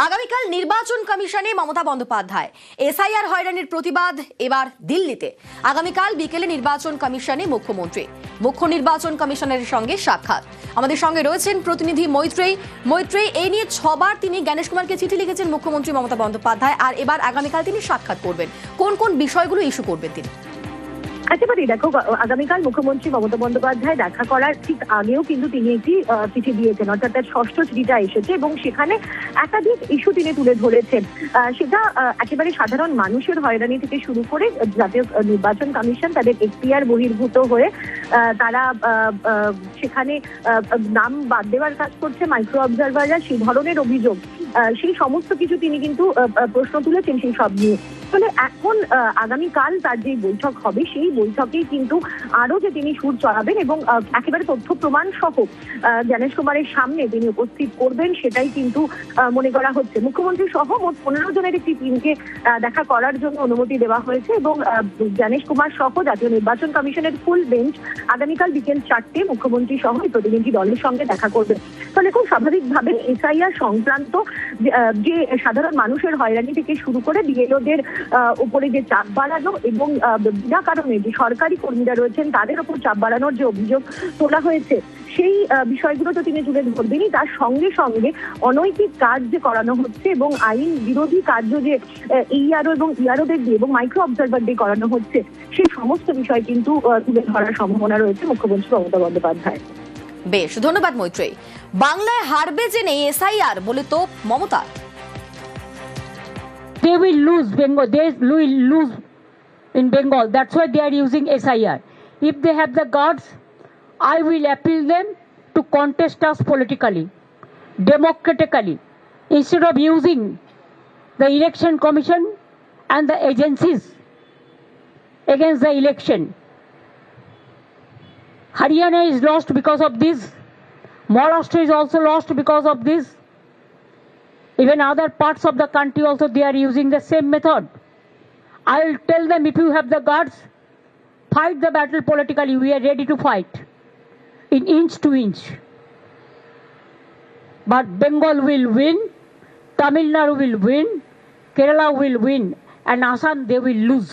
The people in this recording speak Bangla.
আগামীকাল নির্বাচন কমিশনে মমতা বন্দ্যোপাধ্যায় এসআইআর হয়রানির প্রতিবাদ এবার দিল্লিতে। আগামীকাল বিকেলে নির্বাচন কমিশনে মুখ্যমন্ত্রী মুখ্য নির্বাচন কমিশনারের সঙ্গে সাক্ষাৎ। আমাদের সঙ্গে রয়েছেন প্রতিনিধি মৈত্রেয়ী। এই নিয়ে 6 বার তিনি জ্ঞানেশ কুমারকে চিঠি লিখেছেন মুখ্যমন্ত্রী মমতা বন্দ্যোপাধ্যায়, আর এবার আগামীকাল তিনি সাক্ষাৎ করবেন। কোন কোন বিষয়গুলো ইস্যু করবেন তিনি? একেবারে দেখো, আগামীকাল মুখ্যমন্ত্রী মমতা বন্দ্যোপাধ্যায় দেখা করার ঠিক আগেও কিন্তু তিনি একটি চিঠি দিয়েছেন, অর্থাৎ তার 6ষ্ঠ চিঠিটা এসেছে এবং সেখানে একাধিক ইস্যু তিনি তুলে ধরেছেন। সেটা একেবারে সাধারণ মানুষের হয়রানি থেকে শুরু করে জাতীয় নির্বাচন কমিশন তাদের এখতিয়ার বহির্ভূত হয়ে তারা সেখানে নাম বাদ দেওয়ার কাজ করছে, মাইক্রো অবজারভাররা, সেই ধরনের অভিযোগ, সেই সমস্ত কিছু তিনি কিন্তু প্রশ্ন তুলেছেন সেই সব নিয়ে। ফলে এখন আগামীকাল তার যে বৈঠক হবে সেই বৈঠকেই কিন্তু আরো যে তিনি সুর চড়াবেন এবং একেবারে তথ্য প্রমাণ সহ জ্ঞানেশ কুমারের সামনে তিনি উপস্থিত করবেন, সেটাই কিন্তু মনে করা হচ্ছে। মুখ্যমন্ত্রী সহ মোট 15 জনের একটি টিমকে দেখা করার জন্য অনুমতি দেওয়া হয়েছে এবং জ্ঞানেশ কুমার সহ জাতীয় নির্বাচন কমিশনের ফুল বেঞ্চ আগামীকাল বিকেল 4টে মুখ্যমন্ত্রী সহ এই প্রতিনিধি দলের সঙ্গে দেখা করবে। ফলে খুব স্বাভাবিকভাবে এসআইআর সংক্রান্ত যে সাধারণ মানুষের হয়রানি থেকে শুরু করে বিএলওদের উপরে যে চাপ বাড়ানো এবং বিনা কারণে যে সরকারি কর্মীরা রয়েছেন তাদের উপর চাপ বাড়ানোর যে অভিযোগ তোলা হয়েছে, সেই বিষয়গুলো তো তিনি তুলে ধরবেনই। তার সঙ্গে সঙ্গে অনৈতিক কাজ যে করানো হচ্ছে এবং আইন বিরোধী কার্য যে এইআরও এবং ইআরওদের দিয়ে এবং মাইক্রো অবজারভার দিয়ে করানো হচ্ছে, সেই সমস্ত বিষয় কিন্তু তুলে ধরার সম্ভাবনা রয়েছে মুখ্যমন্ত্রী মমতা বন্দ্যোপাধ্যায়। বেশ, ধন্যবাদ মৈত্রেয়ী। বাংলায় হারবে জেনে এসআইআর বলে তো Mamata. They will lose Bengal. They will lose in Bengal. That's why they are using SIR. If they have the guts, I will appeal them to contest us politically, democratically, instead of using the election commission and the agencies against the election. Haryana is lost because of this. Maharashtra is also lost because of this. Even other parts of the country also, they are using the same method. I will tell them, if you have the guts, fight the battle politically. We are ready to fight in inch to inch. But Bengal will win, Tamil Nadu will win, Kerala will win, and Assam they will lose.